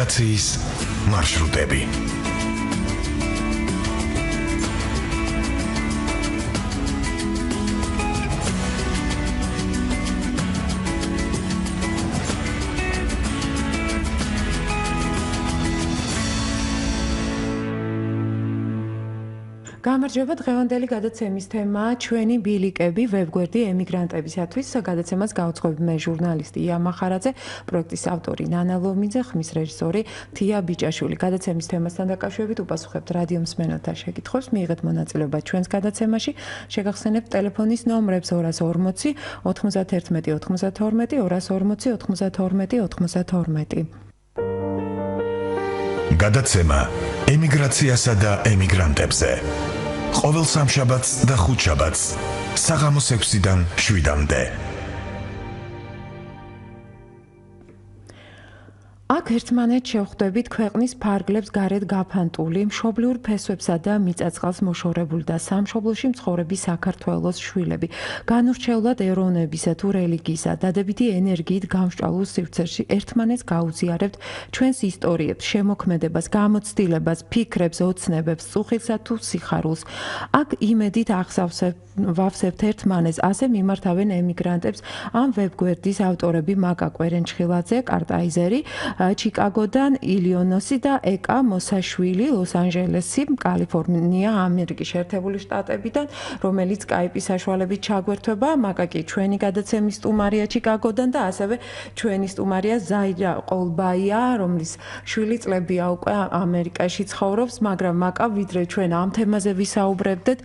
ემიგრაციის მარშრუტები. გამარჯობა, დღევანდელი გადაცემის თემაა ჩვენი ბილიკები ვებგვერდი ემიგრანტებისათვის. გადაცემას გავუძღვებ მე ჟურნალისტი ია მახარაძე, პროექტის ავტორი ნანა ლომიძე, ხმის რეჟისორი თია ბიჭაშვილი. გადაცემის თემასთან დაკავშირებით უპასუხებთ რადიო მსმენელთა შეკითხვებს, მიიღეთ მონაწილეობა ჩვენს გადაცემაში. შეგახსენებთ ტელეფონის ნომრებს 240 91 92 240 92 92. გადაცემა ემიგრაციასა და ემიგრანტებზე. ყოველ სამშაბათს და ხუთშაბათს საღამოს 6-დან 7-მდე. აქ ერთმანეთს შევხვდებით ქვეყნის ფარგლებს გარეთ გაფანტული, მშობლიურ ფესვებსა და მიწაწყალს მოშორებული და სამშობლოში მცხოვრები საქართველოს შვილები. განურჩევლად ეროვნებისა თუ რელიგიისა, დადებითი ენერგიით გამსჭვალულ სივრცეში ერთმანეთს გაუზიარებთ ჩვენს ისტორიებს, შემოქმედებას, გამოცდილებას, ფიქრებს, ოცნებებს, წუხილსა თუ სიხარულს. აქ იმედით ვავსებთ ერთმანეთს, ასე მიმართავენ ემიგრანტებს ამ ვებგვერდის ავტორები მაკა კვერენჩხილაძე, კარტაიზერი, ჩიკაგოდან ილიონოსი და ეკა მოსაშვილი, ლოს-ანჯელესი, კალიფორნია, ამერიკის შეერთებული შტატებიდან, რომელიც სკაიპის საშუალებით ჩაგვერთვება. მაკაკი ჩვენი გადაცემის სტუმარია ჩიკაგოდან და ასევე ჩვენი სტუმარია ზაირა ყოლბაია, რომლის შვილი წლებია უკვე ამერიკაში ცხოვრობს, მაგრამ მაკა ვიდრე ჩვენ ამ თემაზე ვისაუბრებდეთ,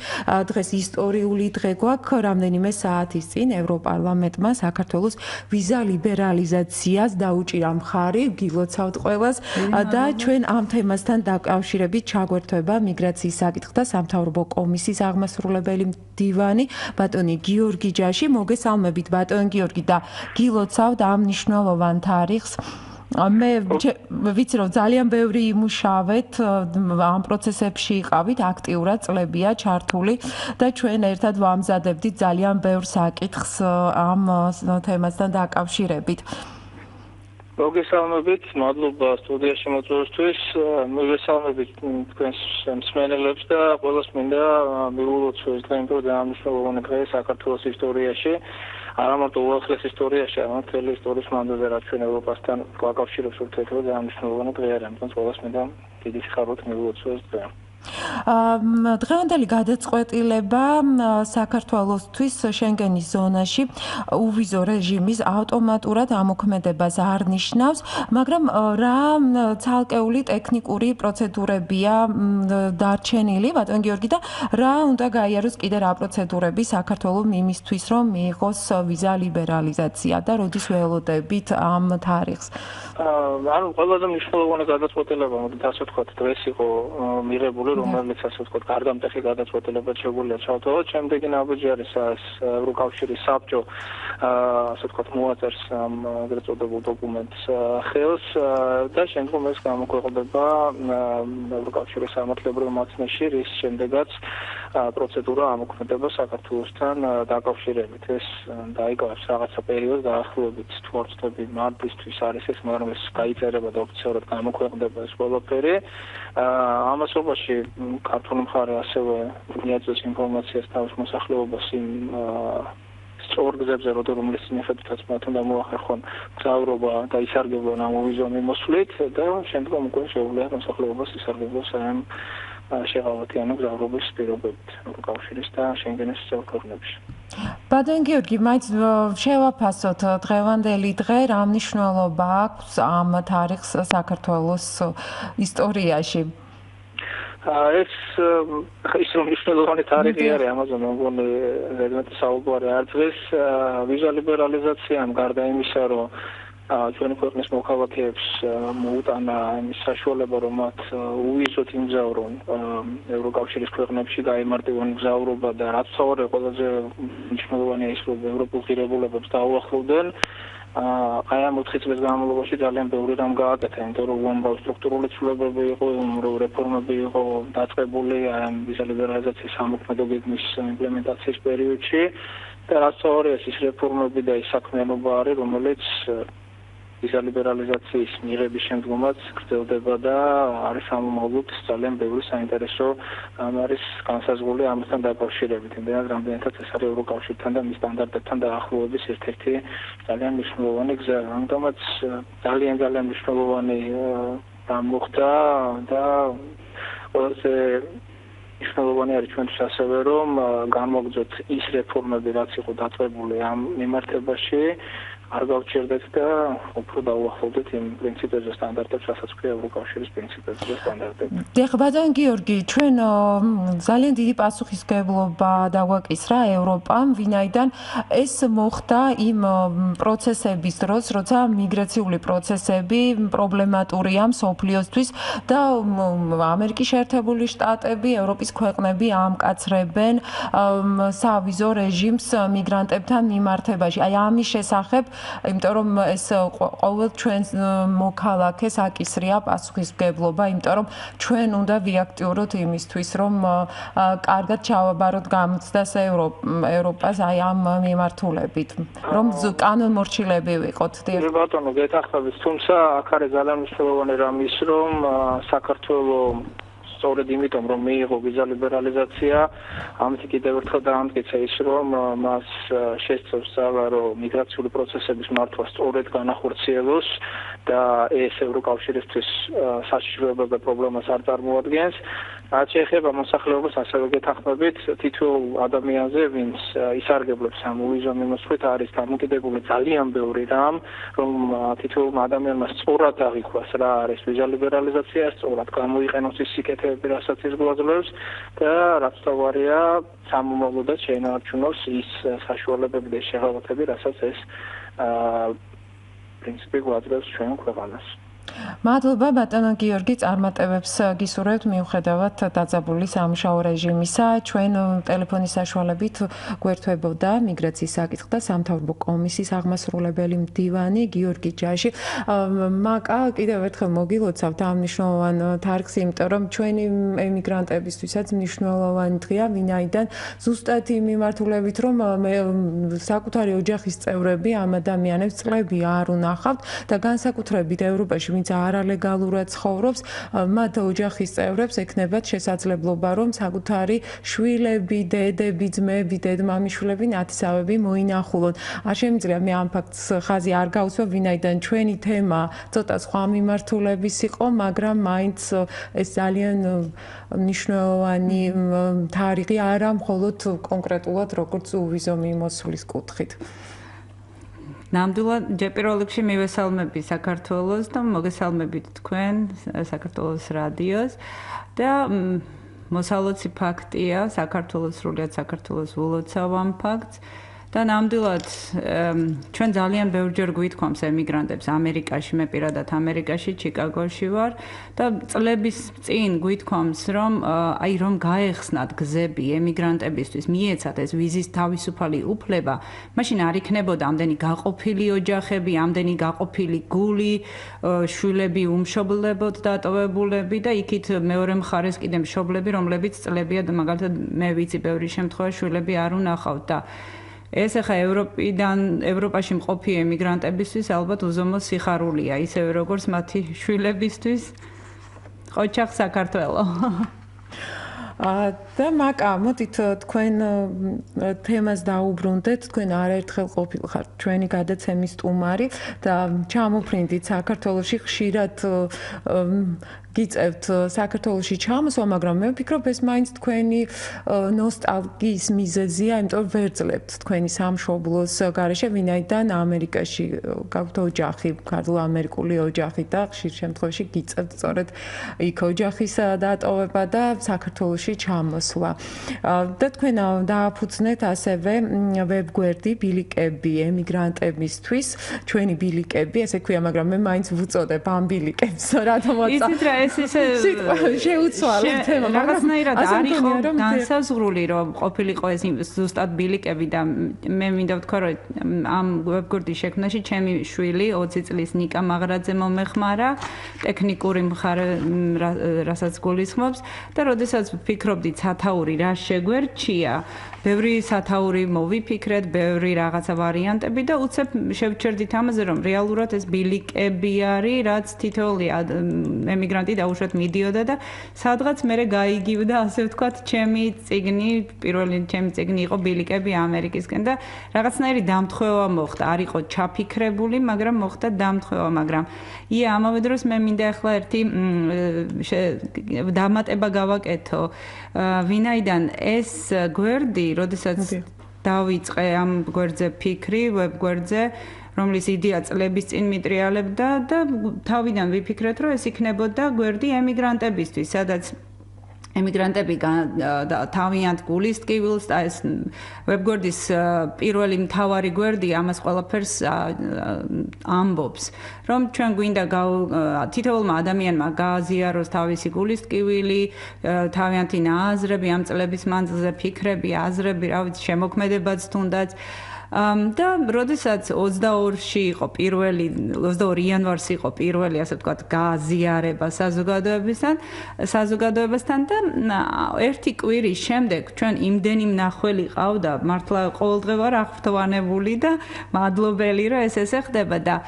დღეს ისტორიული დღე გვაქვს, რამდენიმე საათის წინ ევროპარლამენტმა საქართველოს ვიზა ლიბერალიზაციას დაუჭირა მხარი, გილოცავთ ყველას და ჩვენ ამ თემასთან დაკავშირებით ჩაგვერთვება მიგრაციის საკითხთა სამთავრობო კომისიის აღმასრულებელი მდივანი ბატონი გიორგი ჯაში. მოგესალმებით ბატონ გიორგი და გილოცავთ ამ მნიშვნელოვან თარიღს. მე ვიცი რომ ძალიან ბევრი იმუშავეთ, ამ პროცესებში იყავით აქტიურად, წლებია ჩართული და ჩვენ ერთად ვამზადებდით ძალიან ბევრ საკითხს ამ თემასთან დაკავშირებით. მოგესალმებით, მადლობა სტუდიაში მოწვევისთვის. მოგესალმებით თქვენს მსმენელებს და ყველას მინდა მივულოცოთ დღემდე დაამშრალოვანი დღე საქართველოს ისტორიაში. არა მარტო უახლეს ისტორიაში, არამედ მთელი ისტორიის მანძილზე, რაც ჩვენ ევროპასთან გვაკავშირებს ურთიერთობა დაამშრალოვანი დღე არის. ამიტომ ყველას მინდა დიდი სიხარულით მივულოცოთ დღე. დღევანდელი გადაწყვეტილება საქართველოსთვის შენგენის ზონაში უვიზო რეჟიმის ავტომატურად ამოქმედებას არ ნიშნავს, მაგრამ რა ცალკეული ტექნიკური პროცედურებია დარჩენილი, ბატონ გიორგი, და რა უნდა გაიაროს კიდე რა პროცედურები საქართველოს იმისთვის, რომ მიიღოს ვიზა ლიბერალიზაცია და როდის ველოდებით ამ თარიღს? ანუ ყველაზე მნიშვნელოვანი გადაწყვეტილება, მოდით ასე ვთქვათ, დღეს იყო მიღებული, რომელიც ასე ვთქვათ, გარდამტეხი გადაწყვეტილება შეგვიძლია ჩავთვალოთ. შემდეგი ნაბიჯარის ევროკავშირის საბჭო ასე ვთქვათ, მოაწერს ამ ეგრეთ წოდებულ დოკუმენტს ხელს და შემდგომ ეს გამოქვეყნდება ევროკავშირის სამართლებრივ მაცნეში, რის შემდეგაც პროცედურა ამოქმედება საქართველოსთან დაკავშირებით. ეს დაიკავებს რაღაცა პერიოდს, დაახლოებით თვარწლები მარტისთვის არის ეს, მაგრამ ეს გაიწერება და ოფიციალურად გამოქვეყნდება ეს ყველაფერი. ამასობაში ქართული მხარე ასევე მიაწევს ინფორმაციას თავის მოსახლეობას იმ სწორ გზებზე, რომლის მიხედვითაც მათ უნდა მოახერხონ მგზავრობა და ისარგებლონ ამ ვიზო მიმოსვლით და შემდგომ უკვე შეუძლიათ მოსახლეობას ისარგებლოს ამ შეღავათიანი მგზავრობის პირობებით ევროკავშირის და შენგენის წევრ ქვეყნებში. ბატონ გიორგი, მაინც შევაფასოთ დღევანდელი დღე, რა მნიშვნელობა აქვს ამ თარიღს საქართველოს ისტორიაში? ეს ისო მნიშვნელოვანი თარიღი არის, ამაზე მე მგონი ზედმეტი საუბარი არ დღეს ვიზა ლიბერალიზაციამ გარდა იმისა, რომ ჩვენი ქვეყნის მოქალაქეებს მოუტანა იმის საშუალება, რომ მათ უვიზოთ იმგზავრონ ევროკავშირის ქვეყნებში, გაემართებონ მგზავრობა და რაც თავად ყველაზე მნიშვნელოვანია ის, რომ ევროპულ ღირებულებებს დაუახლოვდნენ. აი ამ 4 წლის განმავლობაში ძალიან ბევრი რამ გააკეთა, იმიტომ რომ უამრავი სტრუქტურული ცვლილებები იყო, უამრავი რეფორმები იყო დაწყებული ამ ვიზა ლიბერალიზაციის სამოქმედო გეგმის იმპლემენტაციის პერიოდში და რაც თავად ის რეფორმები და ის საქმიანობა არის, რომელიც ვიზა ლიბერალიზაციის მიღების შემდგომაც გრძელდება და არის ამომავლოდ ძალიან ბევრი საინტერესო არის განსაზღვრული ამასთან დაკავშირებით. იმდენად რამდენადაც ეს არის ევროკავშირთან და მის სტანდარტებთან დაახლოების ერთ-ერთი ძალიან მნიშვნელოვანი გზა. ამიტომაც ძალიან მნიშვნელოვანი მოხდა და ყველაზე მნიშვნელოვანი არის ჩვენთვის ასევე რომ განმოგძოთ ის რეფორმები რაც იყო დატოვებული ამ მიმართებაში არ გავჩერდეთ და უფრო დაუახლოვდეთ იმ პრინციპებზე სტანდარტებს, რასაც ქვია ევროკავშირის პრინციპებზე და სტანდარტები. დიახ, ბატონ გიორგი, ჩვენ ძალიან დიდი პასუხისმგებლობა დავაკისრა ევროპამ, ვინაიდან ეს მოხდა იმ პროცესების დროს, როცა მიგრაციული პროცესები პრობლემატურია მსოფლიოსთვის და ამერიკის შეერთებული შტატები, ევროპის ქვეყნები ამკაცრებენ სავიზო რეჟიმს მიგრანტებთან მიმართებაში. აი ამის შესახებ იმიტომ რომ ეს ყოველ ჩვენს მოქალაქეს აკისრია პასუხისმგებლობა, იმიტომ რომ ჩვენ უნდა ვიაქტიუროთ იმისთვის, რომ კარგად ჩავაბაროთ გამოცდას ევროპას აი ამ მიმართულებით, რომ კანონმორჩილები ვიყოთ. ბატონო, გეთანხმებით, თუმცა აქ არის ძალიან მნიშვნელოვანი რამ ის, რომ საქართველოს სწორედ იმიტომ რომ მიიღო ვიზა ლიბერალიზაცია, ამით კიდევ ერთხელ დაამტკიცა ის რომ მას შესწევს სავარო მიგრაციული პროცესების მართვა სწორედ განახორციელოს და ეს ევროკავშირისთვის საშიშროებებო პრობლემას არ წარმოადგენს. რაც შეეხება მოსახლეობას, ასევე გეთანხმებით, თითოეულ ადამიანზე, ვინც ისარგებლებს ამ ვიზა მიმოსვლით, არის დამოკიდებული ძალიან ბევრი რამ, რომ თითოეულ ადამიანმა სწორად აღიქვას რა არის ვიზა ლიბერალიზაცია, სწორად გამოიყენოს ის სიკეთეები, რასაც ის გვაძლევს და რაც თავარია, სამომავლოდაც შეინარჩუნოს ის საშუალებები და შეღავათები, რასაც ეს პრინციპი გვაძლევს ჩვენ ქვეყანას. მადლობა ბატონო გიორგი, წარმატებებს გისურვებთ მიუხედავად დაძაბული სამუშაო რეჟიმისა. ჩვენ ტელეფონის საშუალებით გვერდთვებოდა მიგრაციის საკითხთა სამთავრობო კომისიის აღმასრულებელი მდივანი გიორგი ჯაში. მაკა კიდევ ერთხელ მოგილოცავთ ამ მნიშვნელოვან თარგს, იმიტომ რომ ჩვენი ემიგრანტებისთვისაც მნიშვნელოვანი დღეა, ვინაიდან ზუსტად იმ მიმართულებით, რომ საკუთარი ოჯახის წევრები ამ ადამიანებს წლები არ უნახავთ და განსაკუთრებით ევროპაში ვინც არალეგალურად ცხოვრობს, მათ ოჯახის წევრებს ექნებათ შესაძლებლობა, რომ საკუთარი შვილები, დედები, ძმები, დედმამიშვილები, ნათესავები მოინახულონ. არ შემიძლია მე ამ ფაქტს ხაზი არ გავუსვა, ვინაიდან ჩვენი თემა ცოტა სხვა მიმართულების იყო, მაგრამ მაინც ეს ძალიან მნიშვნელოვანი თარიღი არა მხოლოდ კონკრეტულად როგორც უვიზო მიმოსვლის კუთხით. ნამდვილად ჯერ პირველ რიგში მივესალმები საქართველოს და მოგესალმებით თქვენ საქართველოს რადიოს და მოსალოცი ფაქტია საქართველოს სრულიად საქართველოს ულოცავ ამ ფაქტს და ნამდვილად ჩვენ ძალიან ბევრჯერ გვითქვამს ემიგრანტებს ამერიკაში, მე პირადად ამერიკაში, ჩიკაგოში ვარ და წლების წინ გვითქვამს რომ აი რომ გაეხსნათ გზები ემიგრანტებისთვის, მიეცათ ეს ვიზის თავისუფალი უფლება, მაშინ არ იქნებოდა ამდენი გაყოფილი ოჯახები, ამდენი გაყოფილი გული, შვილები უმშობლებოდ დატოვებულები და იქით მეორე მხარეს კიდე მშობლები, რომლებიც წლებია და მაგალითად მე ვიცი ბევრი შემთხვევა შვილები არ უნახავთ და ეს ახლა ევროპაში მყოფი ემიგრანტებისთვის ალბათ უზომო სიხარულია, ისევე როგორც მათი შვილებისთვის. ოჩახ საქართველო. და მაკა, მოდით თქვენ თემას დაუბრუნდეთ, თქვენ არაერთხელ ყოფილხართ ჩვენი გადაცემის სტუმარი და ჩამოფრინდით საქართველოში ხშირად გიწევთ საქართველოში ჩამოსვა, მაგრამ მე ვფიქრობ ეს მაინც თქვენი ნოსტალგიის მიზეზია, იმიტომ რომ ვერ ძლებთ თქვენი სამშობლოს გარეშე, ვინაიდან ამერიკაში გაქვთ ოჯახი, ამერიკული ოჯახი და ხშირ შემთხვევაში გიწევთ სწორედ იქ ოჯახის დატოვება და საქართველოში ჩამოსვლა. და თქვენ დააფუძნეთ ასევე ვებგვერდი ბილიკები ემიგრანტებისთვის, ჩვენი ბილიკები, ესე ქვია, მაგრამ მე მაინც ვუწოდებ ამ ბილიკებს, რატომაც ეს ისე შეუცვალებ თემა, რაღაცნაირად არ იყო განსაზღვრული, რომ ყოფილიყო ეს ზუსტად ბილიკები და მე მინდა ვთქვა, რომ ამ ვებგვერდის შექმნაში ჩემი შვილი 20 წლის ნიკა მაღრაძე მომეხმარა, ტექნიკური მხარე რასაც გულისხმობს და როდესაც ვფიქრობდით სათაური რა შეგვერჩია, ბევრი სათაური მოვიფიქრეთ, ბევრი რაღაცა ვარიანტები და უცებ შევჩერდით ამაზე, რომ რეალურად ეს ბილიკები არის, რაც თითოეული ემიგრანტი დაუშვათ მიდიოდა და სადღაც მერე გაიგივდა, ასე ვთქვათ, ჩემი წიგნი, პირველი ჩემი წიგნი იყო ბილიკები ამერიკისკენ და რაღაცნაირი დამთხევა მოხდა, არ იყო ჩაფიქრებული, მაგრამ მოხდა დამთხევა, მაგრამ ამავე დროს მე მინდა ახლა ერთი დამატება გავაკეთო, ვინაიდან ეს გვერდი როდესაც დავიწყე ამ გვერდზე ფიქრი, ვებგვერდზე, რომლის იდეა წლების წინ მიტრიალებდა და თავიდან ვიფიქრეთ, რომ ეს იქნებოდა გვერდი ემიგრანტებისთვის, სადაც ემიგრანტები თავიანთ გულის ტკივილს და ეს ვებგვერდის პირველი მთავარი გვერდი ამას ყველაფერს ამბობს, რომ ჩვენ გვინდა თითოეულმა ადამიანმა გააზიაროს თავისი გულის ტკივილი, თავიანთი ნააზრები ამ წლების მანძილზე, ფიქრები, აზრები, რა ვიცი, შემოქმედებაც თუნდაც და როდესაც 22-ში იყო 22 იანვარს იყო პირველი, ასე ვთქვათ, გააზიარება საზოგადოებასთან და ერთი კვირის შემდეგ ჩვენ იმდენი მნახველი ყავდა, მართლა ყოველდღე ვარ აღფრთოვანებული და მადლობელი, რომ ეს ხდება და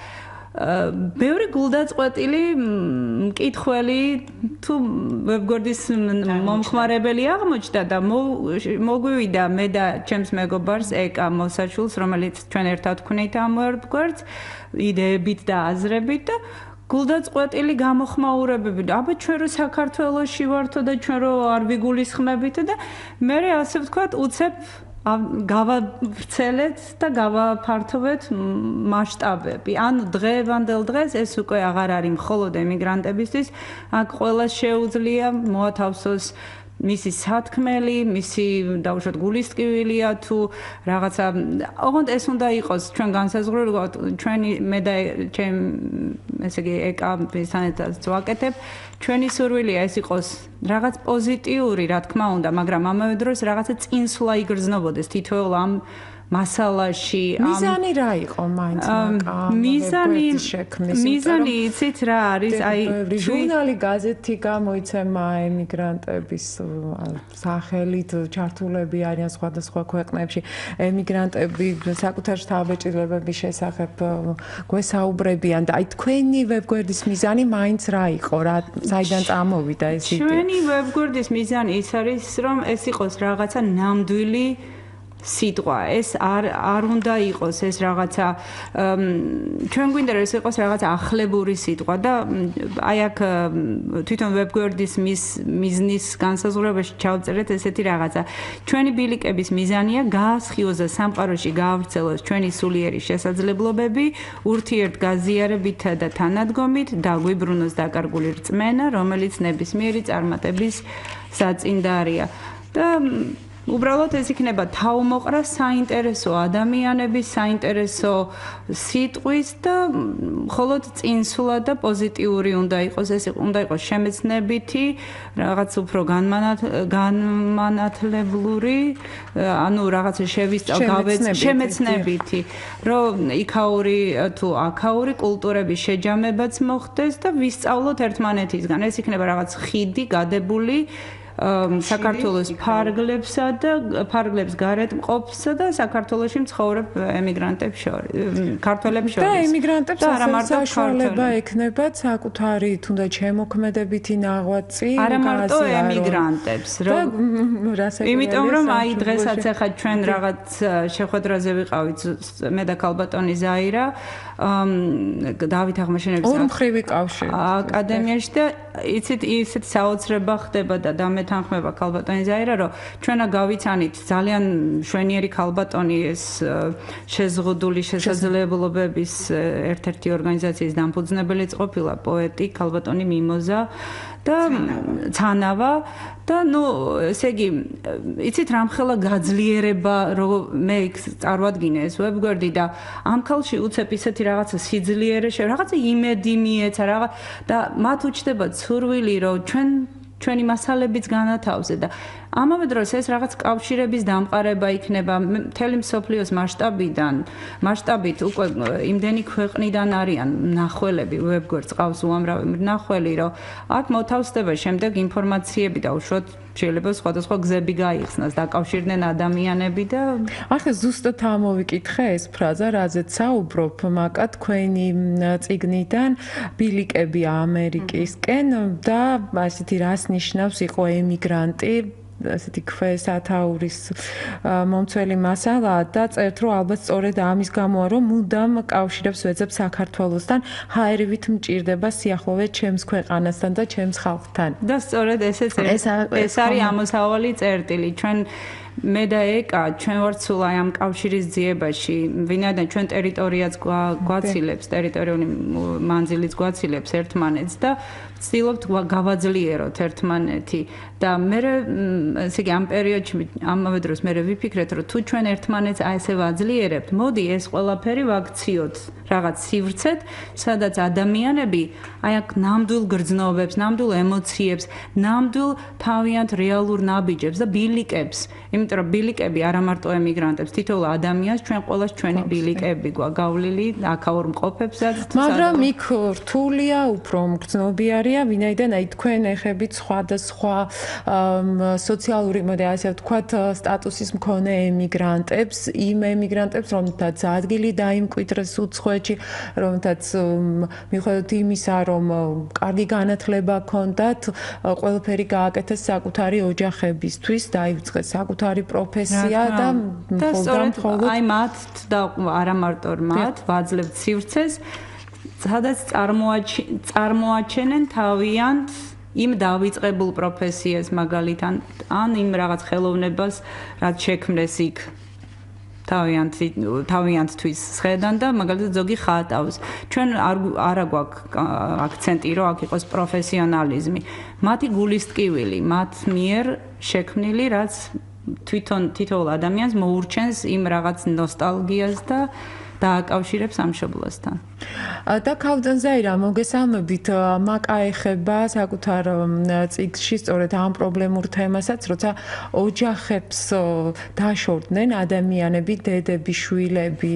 ბევრი გულდაწყვეტილი მკითხველი თუ ვებგვერდის მომხმარებელი აღმოჩნდა და მოგვივიდა მე და ჩემს მეგობარს ეკა მოსაშულს, რომელიც ჩვენ ერთად ვქნით ამ ვებგვერდს, იდეებით და აზრებით და გულდაწყვეტილი გამოხმაურებები და აბა ჩვენ რო საქართველოში ვართო და ჩვენ რო არ ვიგულისხმებით და მე ასე ვთქვათ, უცებ გავავრცელეთ და გავაფართოვეთ მასშტაბები. ანუ დღევანდელ დღეს ეს უკვე აღარ არის მხოლოდ ემიგრანტებისთვის, აქ ყველას შეუძლია მოათავსოს მისი სათქმელი, მისი დაუშვათ გულის ტკივილია თუ რაღაცა, ოღონდ ეს უნდა იყოს ჩვენ განსაზღვრული, ჩვენი მე და ჩემ ესე იგი ეკა-სანიტარს ვაკეთებ, ჩვენი სურვილია ეს იყოს რაღაც პოზიტიური, რა თქმა უნდა, მაგრამ ამავე დროს რაღაცა წინსვლა იგრძნობოდეს თითოეულ ამ მასალაში მიზანი რა იყო მაინც მიზანი იცით რა არის აი ჟურნალი გაზეთი გამოიცემა ემიგრანტების სახელით ჩართულები არიან სხვადასხვა ქვეყნებში ემიგრანტები საკუთარ შთაბეჭდილებების შესახებ გვესაუბრებიან და აი თქვენი ვებგვერდის მიზანი მაინც რა იყო რა საიდან წამოვიდა ეს იდეა ჩვენი ვებგვერდის მიზანი ის არის რომ ეს იყოს რაღაცა ნამდვილი სიტყვა ეს არ უნდა იყოს ეს რაღაცა ჩვენ გვინდა რომ ეს იყოს რაღაცა ახლებური სიტყვა და აი აქ თვითონ ვებგვერდის მიზნის განსაზღვრებაში ჩავწერეთ ესეთი რაღაცა ჩვენი ბილიკების მიზანია გაასხიოს და სამყაროში გაავრცელოს ჩვენი სულიერი შესაძლებლობები ურთიერთგაზიარებითა და თანადგომით დაგვიბრუნოს დაკარგული რწმენა რომელიც ნებისმიერი წარმატების საწინდარია და უბრალოდ ეს იქნება თავმოყრა საინტერესო ადამიანების, საინტერესო სიტყვის და მხოლოდ წინსვლა და პოზიტიური უნდა იყოს, ეს უნდა იყოს შემეცნებითი, რაღაც უფრო განმანათლებლური, ანუ რაღაცა შევისწავლოთ, შემეცნებითი, რომ იქაური თუ აქაური კულტურების შეჯამებაც მოხდეს და ვისწავლოთ ერთმანეთისგან. ეს იქნება რაღაც ხიდი გადებული საქართველოს ფარგლებსა და ფარგლებს გარეთ მყოფსა და საქართველოში მცხოვრებ ემიგრანტებს შორის, ქართველებს შორის. და ემიგრანტებს საშუალება ექნებათ საკუთარი თუნდაც შემოქმედებითი ნაღვაწი არა მარტო ემიგრანტებს, რომ იმიტომ რომ აი დღესაც ახლა ჩვენ რაღაც შეხვედრაზე ვიყავით მე და ქალბატონი ზაირა დავით აღმაშენების ორმხრივი კავშირი აკადემიაში და იცით ისეთი საოცრება ხდება და დამეთ შევთანხმება ქალბატონი ზაირა, რომ ჩვენა გავიცანით ძალიან მშვენიერი ქალბატონი ეს შეზღუდული შესაძლებლობების ერთ-ერთი ორგანიზაციის დამფუძნებელიც ყოფილა პოეტი ქალბატონი მიმოზა და ცანავა და ესე იგი იცით რამხელა გაძლიერება რომ მე წარვადგინე ეს ვებგვერდი და ამ ქალში უცებ ისეთი რაღაცა სიძლიერე რაღაცა იმედი მიეცა რაღაც და მათ უჩნდებათ სურვილი რომ ჩვენი მასალებიც განათავზე და ამავე დროს ეს რაღაც კავშირების დამყარება იქნება მთელი მსოფლიოს მასშტაბით უკვე იმდენი ქვეყნიდან არიან მნახველები ვებგვერდს ყავს უამრავი მნახველი რომ აქ მოთავსდება შემდეგ ინფორმაციები და უშუალოდ შეიძლება სხვადასხვა გზები გაიხსნას დაკავშირდნენ ადამიანები და ახლა ზუსტად ამოვიკითხე ეს ფრაზა რაზეც საუბრობ მაკა თქვენი წიგნიდან ბილიკები ამერიკისკენ და ასეთი რას ნიშნავს იყო ემიგრანტი ასეთი ქვესათაურის მომცველი მასალაა და წერთ რომ ალბათ სწორედ ამის გამოა რომ მუდამ კავშირებს ვეძებ საქართველოსთან ჰაერივით მჭირდება სიახლოვე ჩემს ქვეყანასთან და ჩემს ხალხთან და სწორედ ეს არის ამოსავალი წერტილი ჩვენ მე და ეკა ჩვენ ვართ სულ აი ამ კავშირის ძიებაში ვინაიდან ჩვენ ტერიტორიაც გვაცილებს ტერიტორიული მანძილიც გვაცილებს ერთმანეთს და ვცდილობთ გავაძლიეროთ ერთმანეთი და მე ესე იგი ამ პერიოდში ამავე დროს მე ვიფიქრეთ რომ თუ ჩვენ ერთმანეთს აი ესე ვაძლიერებთ მოდი ეს ყველაფერი ვაქციოთ რაღაც სივრცეთ სადაც ადამიანები აი აქ ნამდვილ გრძნობებს ნამდვილ ემოციებს ნამდვილ თავიანთ რეალურ ნაბიჯებს და ბილიკებს იმიტომ რომ ბილიკები არა მარტო ემიგრანტებს თითოეულ ადამიანს ჩვენ ყოველას ჩვენი ბილიკები გვაგავლილი აქაურ მყოფებსაც მაგრამ იქ რთულია უფრო მგრძნობიარია ვინაიდან აი თქვენ ეხებით სხვადასხვა სოციალური მოდი ასე ვთქვათ სტატუსის მქონე ემიგრანტებს იმ ემიგრანტებს რომელთაც ადგილი დაიმკვიდრეს უცხოეთში რომელთაც მიუხედავად იმისა რომ კარგი განათლება ჰქონდათ ყველაფერი გააკეთეს საკუთარი ოჯახებისთვის დაივიწყეს საკუთარი პროფესია და მხოლოდ აი მათ და არა მარტო მათ ვაძლევთ სივრცეს სადაც წარმოაჩენენ თავიანთ იმ დავიწყებულ პროფესიას მაგალითად ან იმ რაღაც ხელოვნებას რაც შექმნეს იქ თავიანთთვის სხედან და მაგალითად ზოგი ხატავს ჩვენ არა გვაქვს აქცენტი რომ აქ იყოს პროფესიონალიზმი მათი გულისტკივილი მათ მიერ შექმნილი რაც თითოეულ ადამიანს მოურჩენს იმ რაღაც ნოსტალგიას და დააკავშირებს სამშობლოსთან. და ქალბატონ ზაირა მოგესალმებით მაკა ეხება საკუთარ წიგნში სწორედ ამ პრობლემურ თემასაც როცა ოჯახებს დაშორდნენ ადამიანები დედები შვილები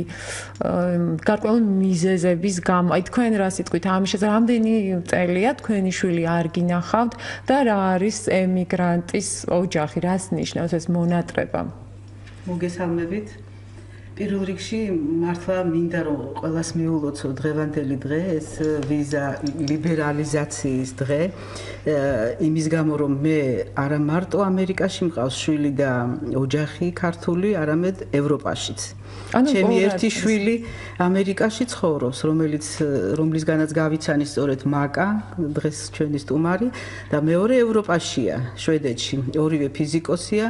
გარკვეული მიზეზების გამო აი თქვენ რა სიტყვით ამის შესახებ რამდენი წელია თქვენი შვილი არ გინახავთ და რა არის ემიგრანტის ოჯახი რას ნიშნავს ეს მონატრება მოგესალმებით პირველ რიგში მართლა მინდა რომ ყველას მიულოცო დღევანდელი დღე ეს ვიზა ლიბერალიზაციის დღე იმის გამო რომ მე არა მარტო ამერიკაში მყავს შვილი და ოჯახი ქართული არამედ ევროპაშიც ჩემი ერთი შვილი ამერიკაში ცხოვრობს რომლისგანაც გავიცანი სწორედ მაკა დღეს ჩვენი სტუმარი და მეორე ევროპაშია შვედეთში ორივე ფიზიკოსია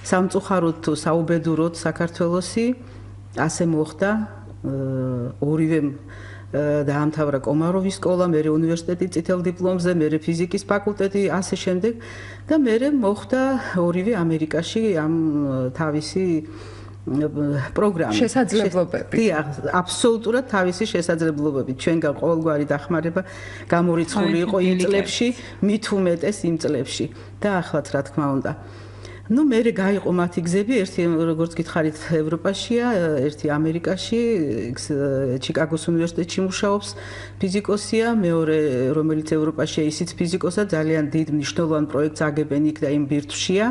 სამწუხაროდ თუ საუბედუროდ საქართველოსი ასე მოხდა ორივე დაამთავრა კომაროვის სკოლა, მერე უნივერსიტეტი წითელ დიპლომზე, მერე ფიზიკის ფაკულტეტი, ასე შემდეგ და მერე მოხდა ორივე ამერიკაში ამ თავისი პროგრამი. შესაძლებლობები. დიახ, აბსოლუტურად თავისი შესაძლებლობები. ჩვენგან ყოველგვარი დახმარება გამორიცხული იყო იმ წლებში, მით უმეტეს იმ წლებში და ახლაც რა თქმა უნდა. Ну, მერე გაიყო მათი გზები, ერთი როგორც გითხარით, ევროპაშია, ერთი ამერიკაში, ჩიკაგოს უნივერსიტეტში მუშაობს, ფიზიკოსია, მეორე რომელიც ევროპაშია, ისიც ფიზიკოსა, ძალიან დიდ მნიშვნელოვან პროექტს აგებენ იქ და იმ ბირთვშია.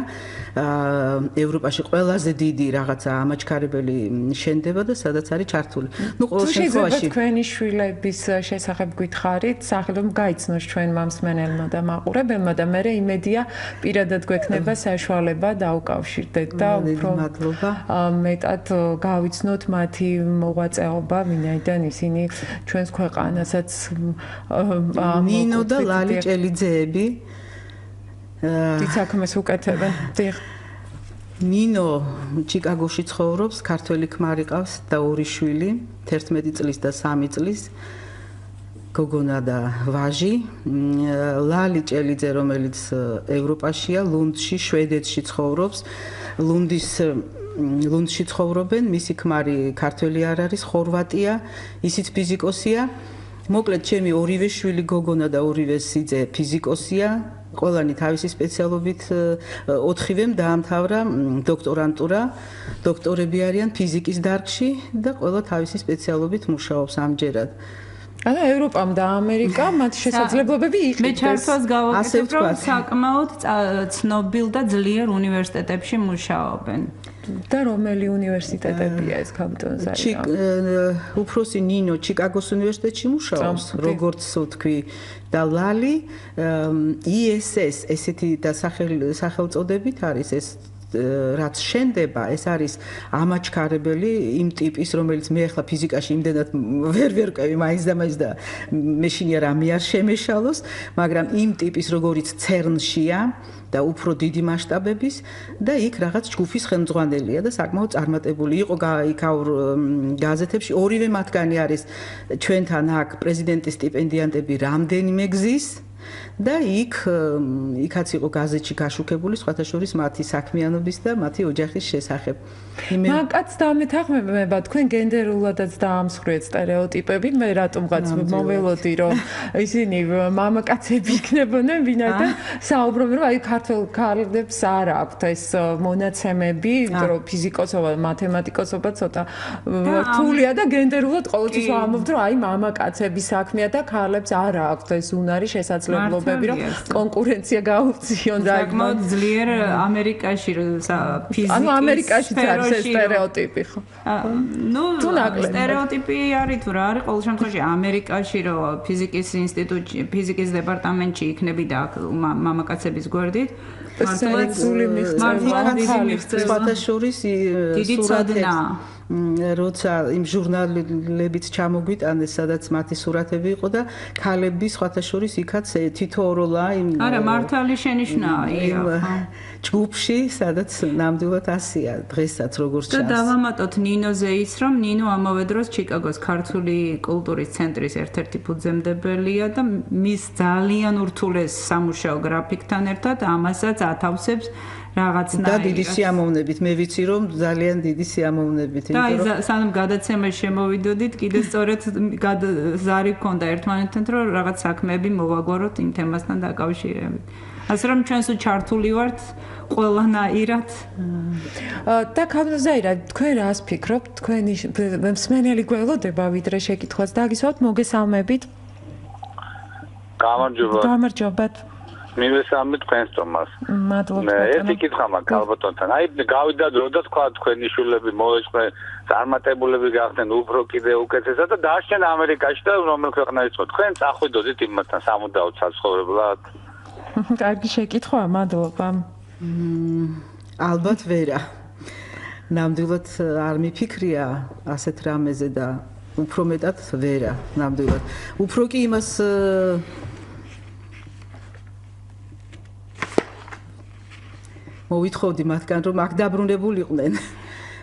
ევროპაში ყველაზე დიდი რაღაცა ამაჩქარებელი შენდება და სადაც არის ჩართული. Ну, ყოველ შემთხვევაში თქვენი შვილების შესახებ გითხარით, სახელმწიფო გაიცნოს ჩვენმა მსმენელმა და მაყურებელმა და მე იმედია პირადად გვექნება საშუალება დაუკავშირდეთ და უფრო მეტად გავიცნოთ მათი მოღვაწეობა, ვინაიდან ისინი ჩვენს ქვეყანასაც ნინო და ლალი ჭელიძეები დიდ საქმეს უკეთებენ. დიახ. ნინო ჩიკაგოში ცხოვრობს, ქართველი ქმარი ყავს და 2 შვილი, 11 წლის და 3 წლის. გოგონა და ვაჟი. ლალი ჭელიძე, რომელიც ევროპაშია, ლუნდში, შვედეთში ცხოვრობს. ლუნდში ცხოვრობენ, მისი ქმარი ქართველი არ არის, ხორვატია, ისიც ფიზიკოსია. მოკლედ, ჩემი 2 შვილი გოგონა და 2 სიძე ფიზიკოსია. ყველანი თავისი სპეციალობით 4-ვემ დაამთავრა დოქტორანტურა. დოქტორები არიან ფიზიკის დარგში და ყველა თავისი სპეციალობით მუშაობს ამჯერად. ანუ ევროპამ და ამერიკამ მათ შესაძლებლობები მე იყიდეს. ჩართვას გავაკეთებ, რომ საკმაოდ ცნობილ და ძლიერ უნივერსიტეტებში მუშაობენ. და რომელი უნივერსიტეტებია ეს ქალბატონ ზაირა? უფროსი ნინო ჩიკაგოს უნივერსიტეტში მუშაობს, როგორც ვთქვი, და ლალი ISS ესეთი და სახელწოდებით არის ეს რაც შენდება, ეს არის ამაჩქარებელი იმ ტიპის, რომელიც მე ახლა ფიზიკაში იმდენად ვერ ვერკვევი მაინც და მე შინია რამე არ შემეშალოს, მაგრამ იმ ტიპის, როგორიც CERN-შია და უფრო დიდი მასშტაბების და იქ რაღაც ჯგუფის ხელმძღვანელია და საკმაოდ წარმატებული იყო იქაურ გაზეთებში. 2-ვე მათგანი არის ჩვენთან აქ პრეზიდენტის სტიპენდიანტები რამდენიმე გზის და იქაც იყო გაზეთში გაშუქებული სხვათა შორის მათი საქმიანობის და მათი ოჯახის შესახებ. მაკაც დამეთანხმება თქვენ გენდერულადაც დაამსხვრიეთ სტერეოტიპები, მე რატომღაც მოველოდი რომ ისინი მამაკაცები იქნებოდნენ, ვინაიდან საუბრობენ რომ აი ქართველ ქალებს არ აქვთ ეს მონაცემები, იმიტომ რომ ფიზიკოსობა, მათემატიკოსობა ცოტა რთულია და გენდერულად ყოველთვის ვამბობთ რომ აი მამაკაცების საქმეა და ქალებს არ აქვთ ეს უნარი შესაძლებლობები რომ კონკურენცია გაუწიონ და საკმაოდ ძლიერ ამერიკაში ფიზიკის ანუ ამერიკაშიც არის ეს სტერეოტიპი ხო? ნუ სტერეოტიპი არის თუ რა არის ყოველ შემთხვევაში ამერიკაში რომ ფიზიკის ინსტიტუტში, ფიზიკის დეპარტამენტში იქნები და მამაკაცების გვერდით სხვათა შორის დიდი ცოდნა როცა იმ ჟურნალებიც ჩამოგვიტანეს, სადაც მათი სურათები იყო და ქალები სხვათა შორის იქაც თითოეულა იმ არა მართალი შენიშვნაა ჯგუფში, სადაც ნამდვილად ასია დღესაც როგორც ჩანს. და დავამატოთ ნინოზე ის, რომ ნინო ამავე დროს ჩიკაგოს ქართული კულტურის ცენტრის ერთ-ერთი ფუძემდებელია და მის ძალიან ურთულეს სამუშაო გრაფიკთან ერთად ამასაც ათავსებს რაღაცნაირად. და დიდი სიამოვნებით, მე ვიცი რომ ძალიან დიდი სიამოვნებით, იმიტომ რომ სანამ გადაცემაში შემოვიდოდით, კიდე სწორედ ზარი გქონდა ერთმანეთთან, რომ რაღაც საქმეები მოვაგვაროთ იმ თემასთან დაკავშირებით. ასე რომ ჩვენს ჩართული ვართ ყველანაირად. და ქალბატონ ზაირა, თქვენ რას ფიქრობთ? თქვენი მსმენელი გველოდება ვიდრე შეკითხვას დაგისვათ, მოგესალმებით. გამარჯობათ. მივესალმებით თქვენს თომას. მადლობა. ერთი კითხვა მაქვს ქალბატონთან. აი გავიდა დრო და თქვა თქვენი შვილები მოეწყნენ წარმატებულები გახდნენ უფრო კიდე უკეთესად და დაარჩენ ამერიკაში და რომელ ქვეყანაში იყო. თქვენ წახვიდოდით იმასთან სამუდაოდ საცხოვრებლად? კარგი შეკითხვა, მადლობა. ალბათ ვერა. ნამდვილად არ მიფიქრია ასეთ რამეზე და უფრო მეტად ვერა, ნამდვილად. უფრო კი იმას მოვითხოვდი მათგან რომ აქ დაბრუნებულიყვნენ.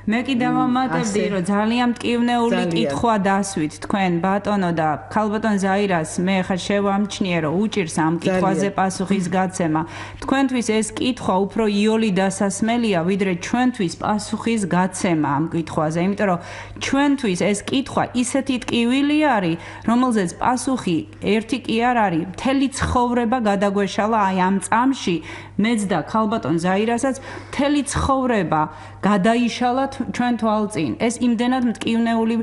მე კი დავამატებდი რომ ძალიან მტკივნეული კითხვა დასვით თქვენ ბატონო და ქალბატონ ზაირას მე ხარ შევამჩნიე რომ უჭირს ამ კითხვაზე პასუხის გაცემა. თქვენთვის ეს კითხვა უფრო იოლი დასასმელია ვიდრე ჩვენთვის პასუხის გაცემა ამ კითხვაზე, იმიტომ რომ ჩვენთვის ეს კითხვა ისეთი ტკივილი არის, რომელზეც პასუხი ერთი კი არ არის, მთელი ცხოვრება გადაგვეშალა აი ამ წამში მეც და ქალბატონ ზაირასაც მთელი ცხოვრება გადაიშალა ჩვენ თვალწინ. ეს იმდენად მტკივნეული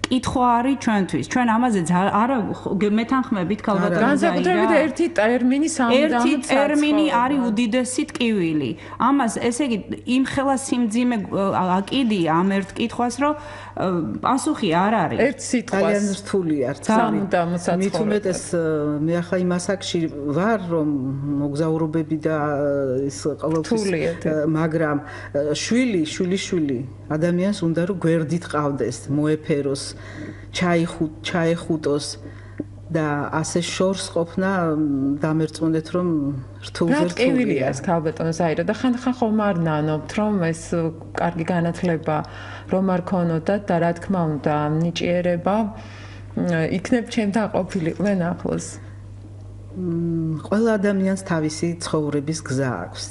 კითხვა არის ჩვენთვის. ჩვენ ამაზე არა მეთანხმებით ქალბატონ ზაირა. განსაკუთრებით ერთი ტერმინი ერთი ტერმინი არის უდიდესი ტკივილი. ამას ესე იგი იმ ხელა სიმძიმე აკიდია ამ ერთ კითხვას, რომ პასუხი არ არის. ერთ სიტყვას ძალიან რთულია, სამუდამო საცხოვრებელი. მით უმეტეს მე ახლა იმ ასაკში ვარ, რომ მოგზაურობები და ეს ყოველთვის, მაგრამ შვილი ადამიანს უნდა რომ გვერდით ყავდეს, მოეფეროს, ჩაეხუტოს. და ასე შორს ყოფნა დამერწმუნდეთ რომ რთულზე რთულია ეს ქალბატონო ზაირა და ხან ხომ არ ნანობთ რომ ეს კარგი განათლება რომ არ ქონოდათ და რა თქმა უნდა ნიჭიერება იქნებ ჩემთან ყოფილიყნენ ახლოს ყველა ადამიანს თავისი ცხოვრების გზა აქვს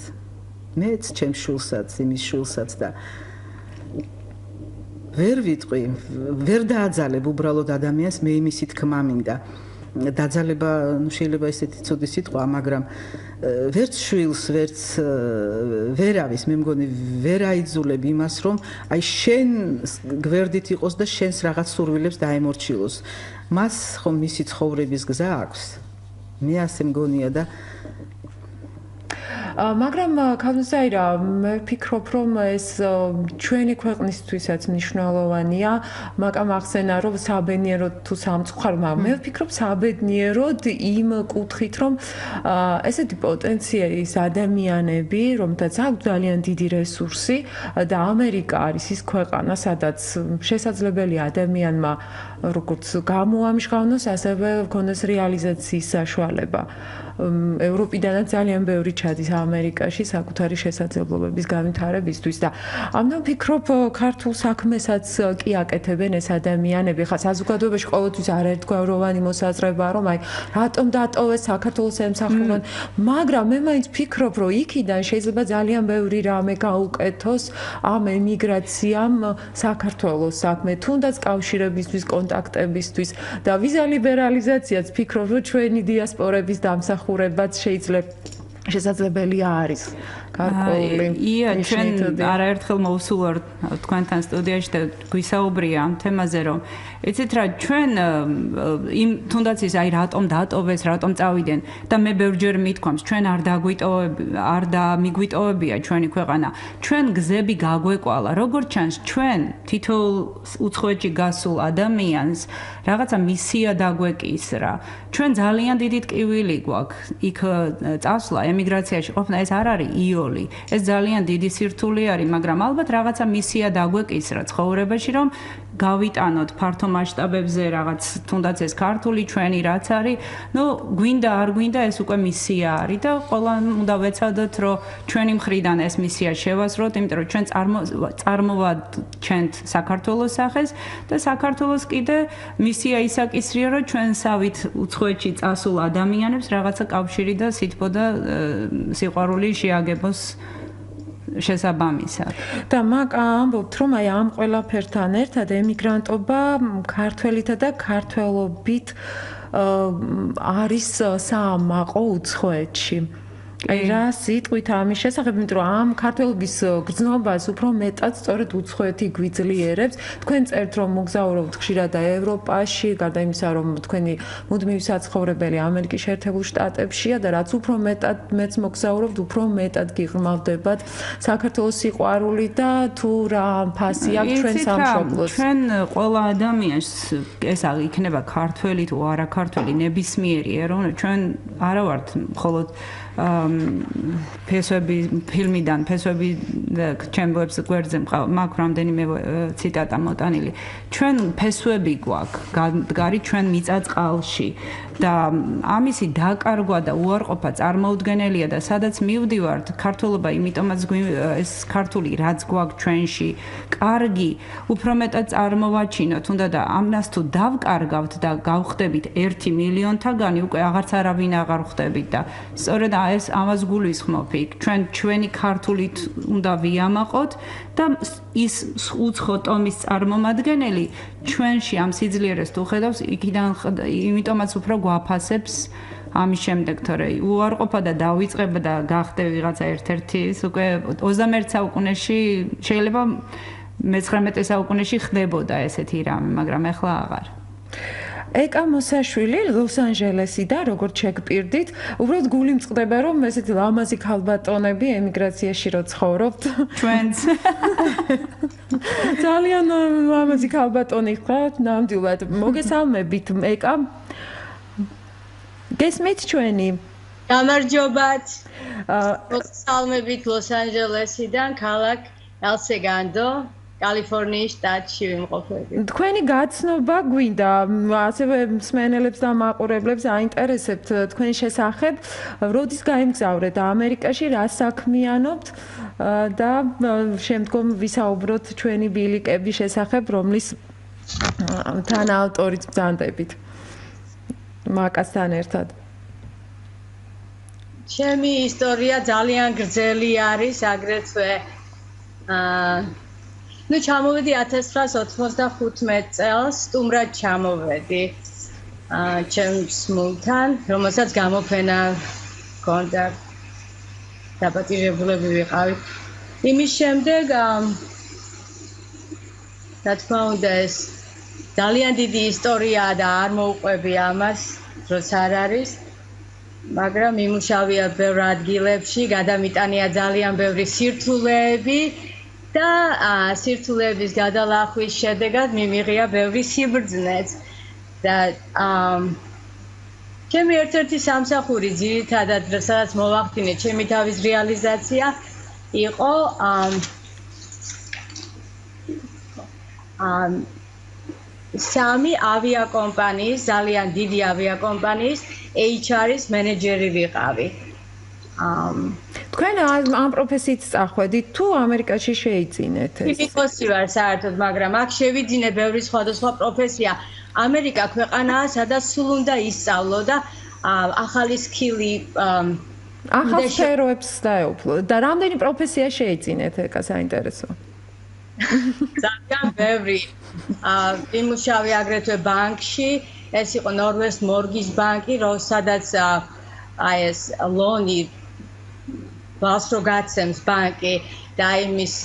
მეც ჩემს შულსაც იმის შულსაც და ვერ ვიტყვი ვერ დააძალებ უბრალოდ ადამიანს მე იმისი თქმა მინდა დაძალება შეიძლება ესეთი ცუდი სიტყვა მაგრამ ვერც შვილს ვერც ვერავის მე მგონი ვერ აიძულებ იმას რომ აი შენ გვერდით იყოს და შენს რაღაც სურვილებს დაემორჩილოს მას ხომ მისი ცხოვრების გზა აქვს მე ასე მგონია და მაგრამ ქალბატონო მე ვფიქრობ რომ ეს ჩვენი ქვეყნისთვისაც მნიშვნელოვანია მაგრამ ახსენა რომ საბედნიეროდ თუ სამწუხაროდ მაგრამ მე ვფიქრობ საბედნიეროდ იმ კუთხით რომ ესეთი პოტენციის ადამიანები რომთაც აქვს ძალიან დიდი რესურსი და ამერიკა არის ის ქვეყანა სადაც შესაძლებელია ადამიანმა როგორც გამოამჟღავნოს ასევე ქონდეს რეალიზაციის საშუალება ევროპიდანაც ძალიან ბევრი ჩადის ამერიკაში საკუთარი შესაძლებლობების განვითარებისთვის და ამიტომ ვფიქრობ ქართულ საქმესაც კი აკეთებენ ეს ადამიანები ხა საზოგადოებაში ყოველთვის არაერთგვაროვანი მოსაზრებაა რომ აი რატომ დატოვეს საქართველოს ემსახურონ მაგრამ მე მაინც ვფიქრობ რომ იქიდან შეიძლება ძალიან ბევრი რამე გაუკეთოს ამ ემიგრაციამ საქართველოს საქმე თუნდაც კავშირებისთვის კონტაქტებისთვის და ვიზა ლიბერალიზაციაც ვფიქრობ რომ ჩვენი დიასპორების დამსახურებაც შესაძლებელია არის გარკვეული ია ჩვენ არაერთხელ მოვსულვართ თქვენთან სტუდიაში და გვისაუბრია ამ თემაზე რომ იცით რა ჩვენ იმ თუნდაც ის აი რატომ დატოვეს რატომ წავიდნენ და მე ბევრჯერ მithქვამს ჩვენ არ დამიგვიტოვებია ჩვენი ქვეყანა ჩვენ გზები გაგვეკვალა როგორც ჩანს ჩვენ თითოეულ უცხოეთში გასულ ადამიანს რაღაცა მისია დაგვეკისრა ჩვენ ძალიან დიდი ტკივილი გვაქვს იქ წასვლა ემიგრაციაში ყოფნა ეს არ არის იოლი ეს ძალიან დიდი სირთულე არის მაგრამ ალბათ რაღაცა მისია დაგვეკისრა ცხოვრებაში რომ გავიტანოთ ფართო მასშტაბებზე რაღაც თუნდაც ეს ქართული ჩვენი რაც არის ნუ გვინდა არ გვინდა ეს უკვე მისია არის და ყველამ უნდა ვეცადოთ რომ ჩვენი მხრიდან ეს მისია შევასრულოთ იმიტომ რომ ჩვენ წარმოვაჩენთ საქართველოს სახეს და საქართველოს კიდე მისია ისაკისრია რომ ჩვენსავით უცხოეთში წასულ ადამიანებს რაღაცა კავშირი და სითბო და სიყვარული შეაგებოს შესაბამისად. და მაგ ამბობთ რომ აი ამ ყველაფერთან ერთად ემიგრანტობა ქართველითა და ქართველობით არის საამაყო უცხოეთში. აი რა სიტყვით ამის შესახებ, იმიტომ რომ ამ ქართველობის გრძნობას უფრო მეტად სწორედ უცხოეთი გვიძლიერებს. თქვენ წერთ რომ მოგზაურობთ ხშირად ევროპაში, გარდა იმისა რომ თქვენი მუდმივი საცხოვრებელი ამერიკის შეერთებულ შტატებშია და რაც უფრო მეტად მეც მოგზაურობთ, უფრო მეტად გიღრმავდებათ საქართველოს სიყვარული და თუ რა ფასი აქვს ჩვენ სამშობლოს. ჩვენ ყველა ადამიანს ეს იქნება ქართველი თუ არა ქართველი ნებისმიერი ეროვნული ჩვენ არა ვართ მხოლოდ ფესვები ფილმიდან ფესვები ჩემს გვერდზე მაქვს რამდენიმე ციტატა მოტანილი ჩვენ ფესვები გვაქვს გარი ჩვენ მიწა-წყალში და ამისი დაკარგვა და უარყოფა წარმოუდგენელია და სადაც მივდივართ ქართულობა იმიტომაც ეს ქართული რაც გვაქვს ჩვენში კარგი უფრო მეტად წარმოვაჩინოთ თუნდაც და ამას თუ დავკარგავთ და გავხდებით 1 მილიონთაგანი უკვე აღარც არავინ აღარ ხდებით და სწორედ ეს ამას გულისხმობ იქ ჩვენი ქართულით უნდა ვიამაყოთ და ის უცხო ტომის წარმომადგენელი ჩვენში ამ სიძლიერეს თუ ხედავს იქიდან იმიტომაც უფრო გვაფასებს ამის შემდეგ თორე უარყოფა და დავიწყება და გახდე ვიღაცა ერთ-ერთი ის უკვე 21 საუკუნეში შეიძლება მე-19 საუკუნეში ხდებოდა ესეთი რამე მაგრამ ახლა აღარ ეკა მოსაშვილი ლოს-ანჯელესიდან როგორც შეგპირდით, უბრალოდ გული მწყდება რომ ესეთი ლამაზი ქალბატონები ემიგრაციაში რო ცხოვრობთ. ჩვენც ძალიან ლამაზი ქალბატონი ხართ, ნამდვილად. მოგესალმებით ეკა. გესმით ჩვენი? გამარჯობათ. მოგესალმებით ლოს-ანჯელესიდან, ქალაქ ელ-სეგანდო. კალიფორნიის შტატში ვიმყოფები. თქვენი გაცნობა გვინდა, ასევე მსმენელებს და მაყურებლებს აინტერესებთ თქვენი შესახებ, როდის გაემგზავრეთ ამერიკაში, რა საქმიანობთ და შემდგომ ვისაუბროთ ჩვენი ბილიკების შესახებ, რომლის თან ავტორიც ბრძანდებით მაკასთან ერთად. ჩემი ისტორია ძალიან გრძელი არის, აგრეთვე ჩამოვედი 1995 წელს, სტუმრად ჩამოვედი ჩემს სმულთან, რომელსაც გამოფენა ჰქონდა, დაპატიჟებულები ვიყავით. იმის შემდეგ, რა თქმა უნდა, ეს ძალიან დიდი ისტორიაა და არ მოუყვები ამას, როცა არ არის. მაგრამ იმუშავია ბევრ ადგილებში, გადამიტანია ძალიან ბევრი სირთულეები და სირთულეების გადალახვის შედეგად მიმიღია ბევრი სიბრძნეც. და ჩემი ერთ-ერთი სამსახური ძირითადად, სადაც მოვახდინე ჩემი თავის რეალიზაცია, იყო სამი ავიაკომპანიის, ძალიან დიდი ავიაკომპანიის HR-ის მენეჯერი ვიყავი. თქვენ ამ პროფესიით წახვედით თუ ამერიკაში შეიძინეთ ეს? ფიზიკოსი ვარ საერთოდ, მაგრამ აქ შევიძინე ბევრი სხვადასხვა პროფესია. ამერიკა ქვეყანაა, სადაც სულ უნდა ისწავლო და ახალი სკილი ახალ სფეროებს დაეუფლო. და რამდენი პროფესია შეიძინეთ, ეკა საინტერესო. ძალიან ბევრი. იმუშავე აგრეთვე ბანკში, ეს იყო Norwest Mortgage ბანკი, სადაც ეს ლონი ბალსრო გაცემს ბანკი და იმის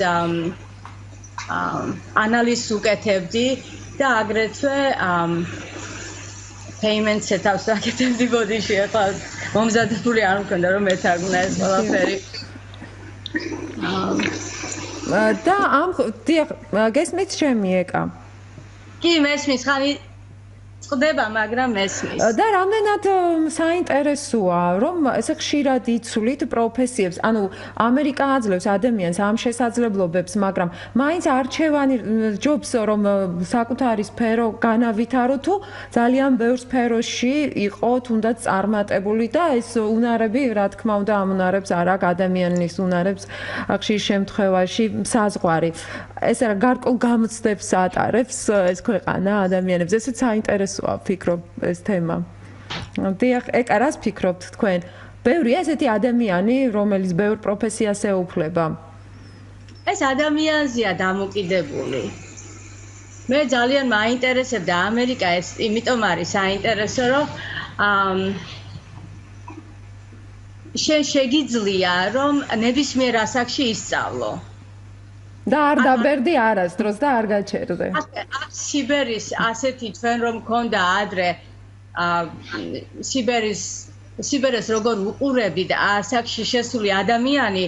ანალიზს უკეთებდი და აგრეთვე payments setups აკეთებდი ბოდიში, ახლა მომზადებული არ მქონდა რომ მეთარგმნა ეს ყველაფერი. და გესმით ჩემი ეკა? კი, მესმის, ხანი წყდება, მაგრამ მესმის. და რამდენად საინტერესოა, რომ ესე ხშირად იცვლით პროფესიებს, ანუ ამერიკა აძლევს ადამიანს ამ შესაძლებლობებს, მაგრამ მაინც არჩევანი ჯობს, რომ საკუთარი სფერო განავითარო თუ ძალიან ბევრ სფეროში იყო თუნდაც წარმატებული და ეს უნარები, რა თქმა უნდა, ამ უნარებს არ აქვს ადამიანის უნარებს ხშირ შემთხვევაში საზღვარი. ეს რა გარკვეულ გამოცდებს ატარებს ეს ქვეყანა ადამიანებს, ესეც საინტერესოა ფიქრობ ეს თემა. დიახ, ეკა რას ფიქრობთ თქვენ? ბევრია ესეთი ადამიანი, რომელიც ბევრ პროფესიას ეუფლება? ეს ადამიანზეა დამოკიდებული. მე ძალიან მაინტერესებდა ამერიკა, ეს იმიტომ არის საინტერესო, რომ შენ შეგიძლია, რომ ნებისმიერ ასაკში ისწავლო. და არ დაბერდი არასდროს და არ გაჩერდე. სიბერის ასეთი ჩვენ რომ მქონდა ადრე სიბერეს როგორ უყურებდი და ასაკში შესული ადამიანი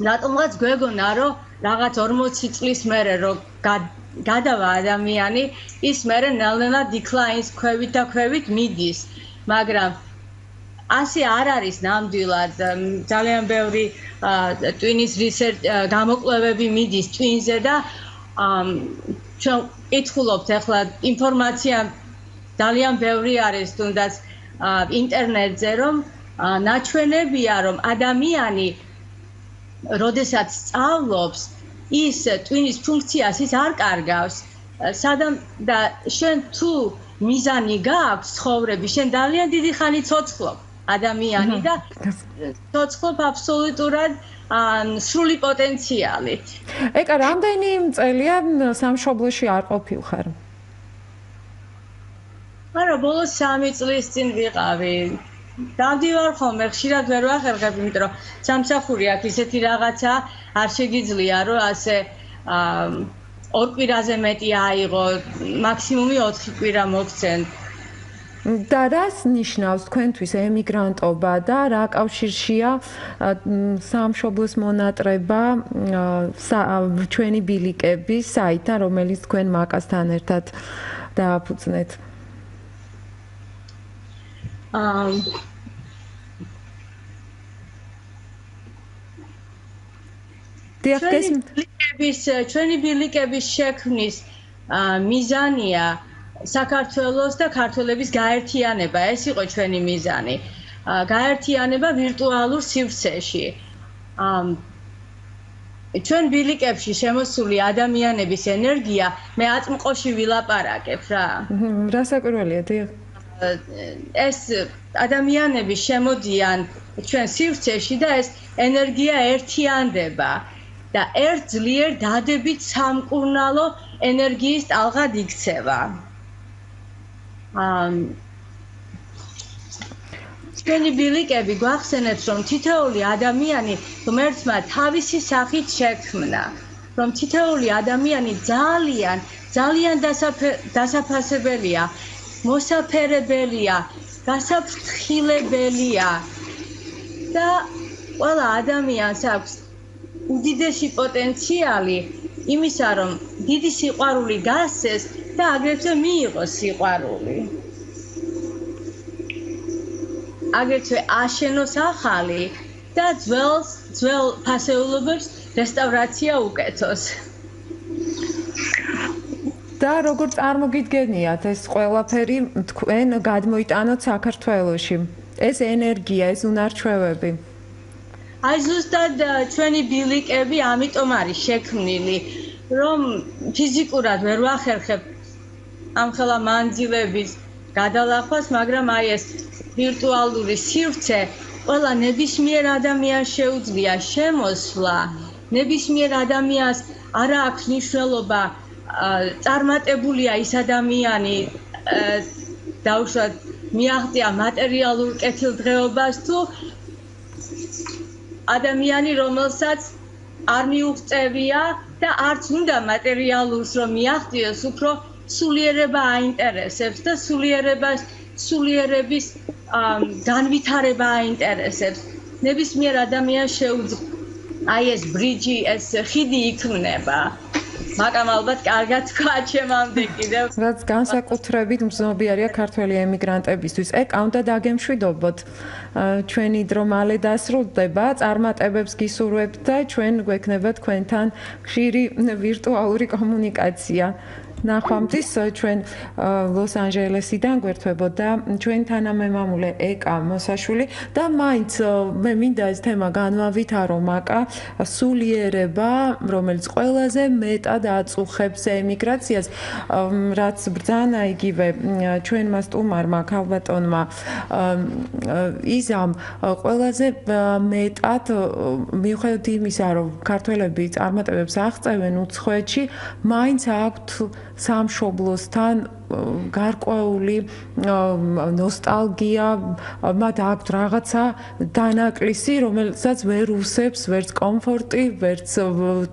რატომღაც გვეგონა რომ რაღაც 40 წლის მერე რომ გადავა ადამიანი ის მერე ნელ-ნელა declines ქვევით და ქვევით მიდის, მაგრამ ასე არ არის ნამდვილად. ძალიან ბევრი ტვინის გამოკვლევები მიდის ტვინზე და ჩვენ კითხულობთ ახლა ინფორმაცია ძალიან ბევრი არის თუნდაც ინტერნეტზე, რომ ნაჩვენებია, რომ ადამიანი როდესაც სწავლობს, ის ტვინის ფუნქციას ის არ კარგავს. და შენ თუ მიზანი გააქვს ცხოვრების, შენ ძალიან დიდი ხანი ცოცხლობ ადამიანი და ცოცხლობ აბსოლუტურად სრული პოტენციალით. ეკა, რამდენი წელია სამშობლოში არ ყოფილხარ? არა, ბოლოს 3 წლის წინ ვიყავი. დავდივარ ხოლმე, ხშირად ვერ ვახერხებ, იმიტომ რომ სამსახური აქვს ისეთი რაღაცა, არ შეგიძლია რომ ასე 2 კვირაზე მეტი აიღო, მაქსიმუმი 4 კვირა მოგცენ. და რას ნიშნავს თქვენთვის ემიგრანტობა და რა კავშირშია სამშობლოს მონატრება ჩვენი ბილიკების საიტთან, რომელიც თქვენ მაკასთან ერთად დააფუძნეთ? ჩვენი ჩვენი ბილიკების შექმნის მიზანია საქართველოს და ქართველების გაერთიანება, ეს იყო ჩვენი მიზანი. გაერთიანება ვირტუალურ სივრცეში. ჩვენ ბილიკებში შემოსული ადამიანების ენერგია მე ატმყოში ვილაპარაკებ რა. რა საკვირველია, დიახ. ეს ადამიანები შემოდიან ჩვენ სივრცეში და ეს ენერგია ერთიანდება და ერთ ძლიერ დადებით სამკურნალო ენერგიის ტალღად იქცევა. ჩვენი ბილიკები გვახსენეთ, რომ თითოეული ადამიანი ღმერთმა თავისი სახით შექმნა, რომ თითოეული ადამიანი ძალიან დასაფასებელია, მოსაფერებელია, გასაფრთხილებელია და ყველა ადამიანს აქვს უდიდესი პოტენციალი იმისა, რომ დიდი სიყვარული გასცეს და აგრეთვე მიიღოს სიყვარული. აგრეთვე აშენოს ახალი და ძველ ფასეულობებს რესტავრაცია უკეთოს. და როგორ წარმოგიდგენიათ ეს ყველაფერი თქვენ გადმოიტანოთ საქართველოში? ეს ენერგია, ეს უნარჩვევები. აი ზუსტად ჩვენი ბილიკები ამიტომ არის შექმნილი, რომ ფიზიკურად ვერ ვახერხებ ამხელა მანძილების გადალახვას, მაგრამ აი ეს ვირტუალური სივრცე ყველა ნებისმიერ ადამიანს შეუძლია შემოსვლა, ნებისმიერ ადამიანს არ აქვს მნიშვნელობა წარმატებულია ის ადამიანი დაუშვათ მიაღწია მატერიალურ კეთილდღეობას თუ ადამიანი რომელსაც არ მიუღწევია და არც უნდა მატერიალურს რომ მიაღწიოს, უფრო სულიერება აინტერესებს და სულიერების განვითარება აინტერესებს. ნებისმიერ ადამიანს შეუძლია აი ეს ბრიჯი, ეს ხიდი იქმნება. მაგრამ ალბათ კარგად თქვა ჩემამდე კიდევ. რაც განსაკუთრებით მზნობიარია ქართველი ემიგრანტებისთვის. ეკა უნდა დაგემშვიდობოთ. ჩვენი დრო მალე დასრულდება, წარმატებებს გისურვებთ და ჩვენ გვექნება თქვენთან ხშირი ვირტუალური კომუნიკაცია. ნახვამდის ჩვენ ლოს-ანჯელესიდან გვერდებოდა ჩვენ თანამემამულე ეკა მოსაშვილი და მაინც მე მინდა ეს თემა განვავითარო, მაკა სულიერება, რომელიც ყველაზე მეტად აწუხებს ემიგრაციას, რაც ბრძანა იგივე ჩვენმა სტუმარმა ქალბატონმა იზამ ყველაზე მეტად მიუხედავად იმისა, რომ ქართველები წარმატებებს აღწევენ უცხოეთში, მაინც აქვთ სამშობლოსთან გარკვეული ნოსტალგია, მათ აქვთ რაღაცა დანაკლისი, რომელსაც ვერ უსებს ვერც კომფორტი, ვერც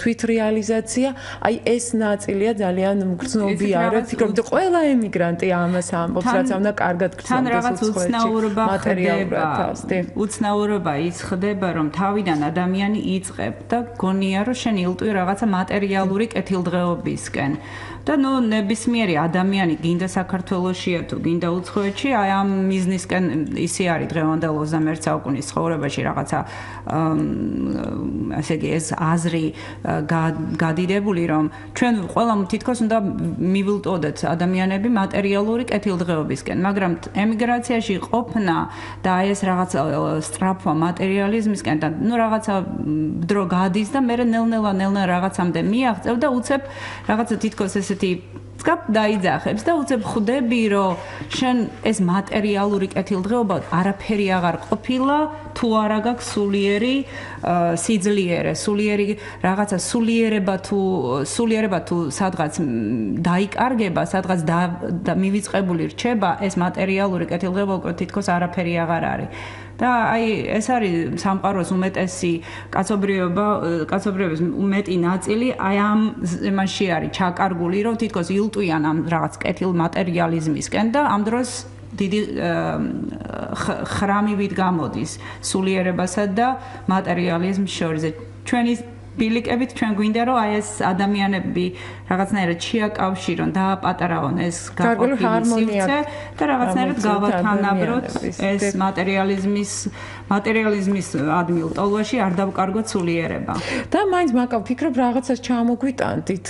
თვითრეალიზაცია. აი ეს ნაწილია ძალიან მგრძნობიარე. ფიქრობ, ყველა ემიგრანტი ამას ამბობს, რაც უნდა კარგად გრძნობდეს უცხოეთში მატერიალურად. უცნაურობა ის ხდება, რომ თავიდან ადამიანი იწყებ და გონია, რომ შენ ილტვი რაღაცა მატერიალური კეთილდღეობისკენ. და ნუ ნებისმიერი ადამიანი გინდა საქართველოშია თუ გინდა უცხოეთში, აი ამ მიზნისკენ ისე არის დღევანდელ 21 საუკუნის ცხოვრებაში რაღაცა ასე იგი ეს აზრი გადიდებული, რომ ჩვენ ყველა თითქოს უნდა მივილტოდეთ ადამიანები მატერიალური კეთილდღეობისკენ, მაგრამ ემიგრაციაში ყოფნა და აი ეს რაღაცა სწრაფვა მატერიალიზმისკენ და ნუ რაღაცა დრო გადის და მე ნელ-ნელა რაღაცამდე მიაღწევ და უცებ რაღაცა თითქოს ესეთი წკაპ დაიძახებს და უცებ ხვდები, რომ შენ ეს მატერიალური კეთილდღეობა არაფერი აღარ ყოფილა, თუ არა გაქვს სულიერი სიძლიერე, სულიერი რაღაცა სულიერება თუ სადღაც დაიკარგება, სადღაც მივიწყებული რჩება, ეს მატერიალური კეთილდღეობა უკვე თითქოს არაფერი აღარ არის. და აი ეს არის სამყაროს უმეტესი კაცობრიობის უმეტი ნაწილი აი ამ იმაში არის ჩაკარგული, რომ თითქოს ილტვიან ამ რაღაც კეთილ მატერიალიზმისკენ და ამ დროს დიდი ხრამივით გამოდის სულიერებასა და მატერიალიზმის შორის. ჩვენი ბილიკებით ჩვენ გვინდა რომ აი ეს ადამიანები რაღაცნაირად შეაკავშირონ, დააპატარავონ ეს გაყოფილი სივრცე და რაღაცნაირად გავათანაბროთ ეს მატერიალიზმის ადმილ ტოლვაში არ დავკარგოთ სულიერება. და მაინც მაკავ ფიქრობ რაღაცას ჩამოგვიტანდით,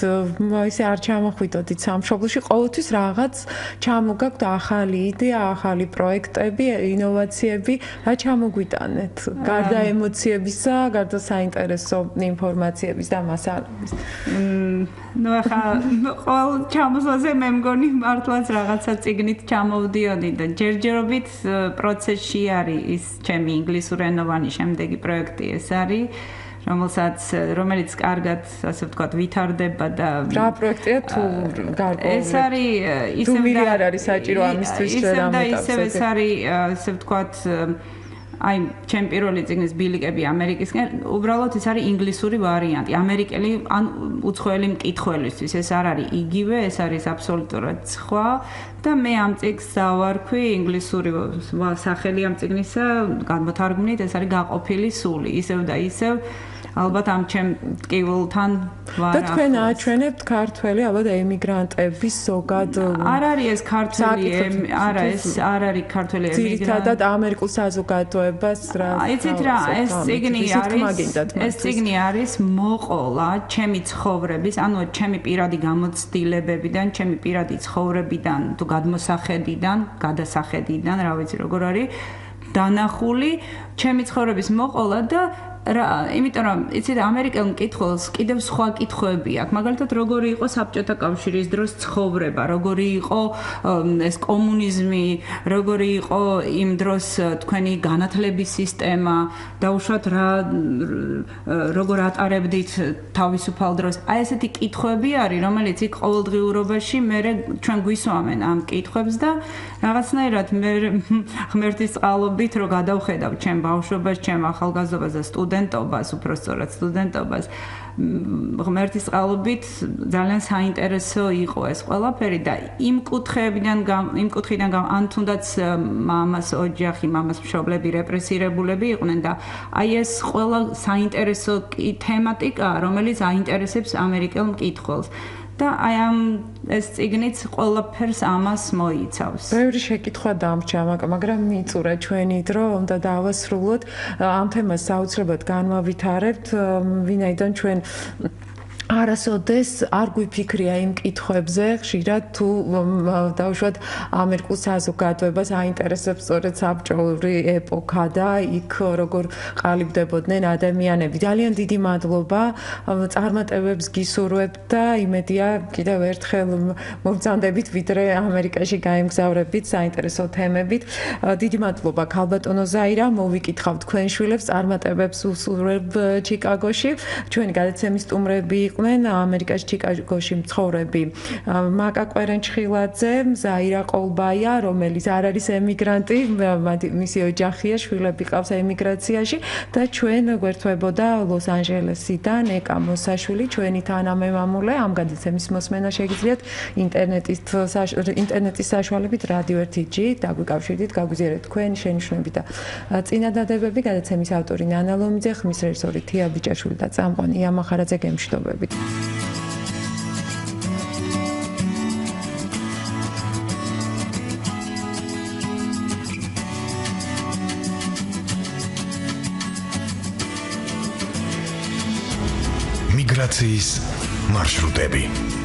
ისე არ ჩამოხვიდოდით სამშობლოში, ყოველთვის რაღაც ჩამოგაქვთ ახალი იდეა, ახალი პროექტები, ინოვაციები, რა ჩამოგვიტანეთ? გარდა ემოციებისა, გარდა საინტერესო ინფორმაციების და მასალების. ნუ ახლა ყოველ ჩამოსვლაზე მე მგონი მართლაც რაღაცა წიგნით ჩამოვდიოდი და ჯერჯერობით პროცესში არის ის ჩემი ინგლისურენოვანი შემდეგი პროექტი ეს არის რომელიც კარგად ასე ვთქვათ ვითარდება და რა პროექტია თუ გარკვეული ეს არის ისევ და არ არის საჭირო ამისთვის და ისევ ეს არის ასე ვთქვათ აი ჩემ პირველი წიგნის ბილიკები ამერიკისკენ უბრალოდ ეს არის ინგლისური ვარიანტი ამერიკელი ან უცხოელი მკითხველისთვის ეს არ არის იგივე ეს არის აბსოლუტურად სხვა და მე ამ წიგნს დავარქვი ინგლისური სახელი ამ წიგნისა განმოთარგმნით ეს არის გაყოფილი სული ისევ და ისევ ალბათ ამ ჩემ ტკივილთან ვარ და თქვენ აჩვენებთ ქართველი ალბათ ემიგრანტების ზოგად არ არის ეს ქართველი არა ეს არ არის ქართველი ემიგრანტი ძირითადად ამერიკულ საზოგადოებას რა იცით რა ეს წიგნი არის მოყოლა ჩემი ცხოვრების ანუ ჩემი პირადი გამოცდილებებიდან ჩემი პირადი ცხოვრებიდან თუ გადასახედიდან რა ვიცი როგორ არის დანახული ჩემი ცხოვრების მოყოლა და იმიტომ რომ იცით ამერიკელ მკითხველს კიდევ სხვა კითხვები აქვს მაგალითად როგორი იყო საბჭოთა კავშირის დროს ცხოვრება როგორი იყო ეს კომუნიზმი როგორი იყო იმ დროს თქვენი განათლების სისტემა დაუშვათ რა როგორ ატარებდით თავისუფალ დროს აი ესეთი კითხვები არის რომელიც იქ ყოველდღიურობაში მე ჩვენ გვისვამენ ამ კითხვებს და რაღაცნაირად მე ღმერთის წყალობით რო გადავხედავ ჩემ ბავშვობას ჩემ ახალგაზრდობას და სტუდენტობას, უпростоრად სტუდენტობას ღმერთის წყალობით ძალიან საინტერესო იყო ეს ყველაფერი და იმ კუთხიდან ან თუნდაც მამას ოჯახი, მამას მშობლები რეპრესირებულები იყვნენ და აი ეს ყველა საინტერესო თემატიკაა, რომელიც აინტერესებს ამერიკელ მკითხველს. და აი ამ ეს წიგნიც ყველაფერს ამას მოიცავს. ბევრი შეკითხვა დამრჩა, მაგრამ მიწურა ჩვენი დრო, უნდა დავასრულოთ. ამ თემას საოცრებად განვავითარებთ, ვინაიდან ჩვენ არასოდეს არ გვიფიქრია იმ კითხვებზე, ხშირად თუ დავუშვათ ამერიკულ საზოგადოებას აინტერესებს სწორედ საბჭოური ეპოქა და იქ როგორ ყალიბდებოდნენ ადამიანები. ძალიან დიდი მადლობა, წარმატებებს გისურვებთ და იმედია კიდევ ერთხელ მოგზავნდებით ვიდრე ამერიკაში გაემგზავრებით საინტერესო თემებით. დიდი მადლობა ქალბატონო ზაირა, მოვიკითხავთ თქვენ შვილებს წარმატებებს უსურვებ ჩიკაგოში. ჩვენი გადაცემის სტუმრები ამერიკაში ჩიკაგოში მცხოვრები მაკა კვერენჩხილაძე, ზაირა ყოლბაია, რომელიც არ არის ემიგრანტი, მისი ოჯახია, შვილები ყავს ემიგრაციაში და ჩვენ გვერდთვებოდა ლოს-ანჯელესიდან ეკა მოსაშვილი, ჩვენი თანამემამულე, ამ გადაცემის მოსმენა შეგიძლიათ ინტერნეტის საშუალებით Radio 1-G დაგვიკავშირდით, გაგვიზიარეთ თქვენი შენიშვნები და წინადადებები. გადაცემის ავტორი ნანა ლომიძე, ხმის რეჟისორი თია ბიჭაშვილი და წამყვანი ია მახარაძე გემშვიდობებით. მიგრაციის მარშრუტები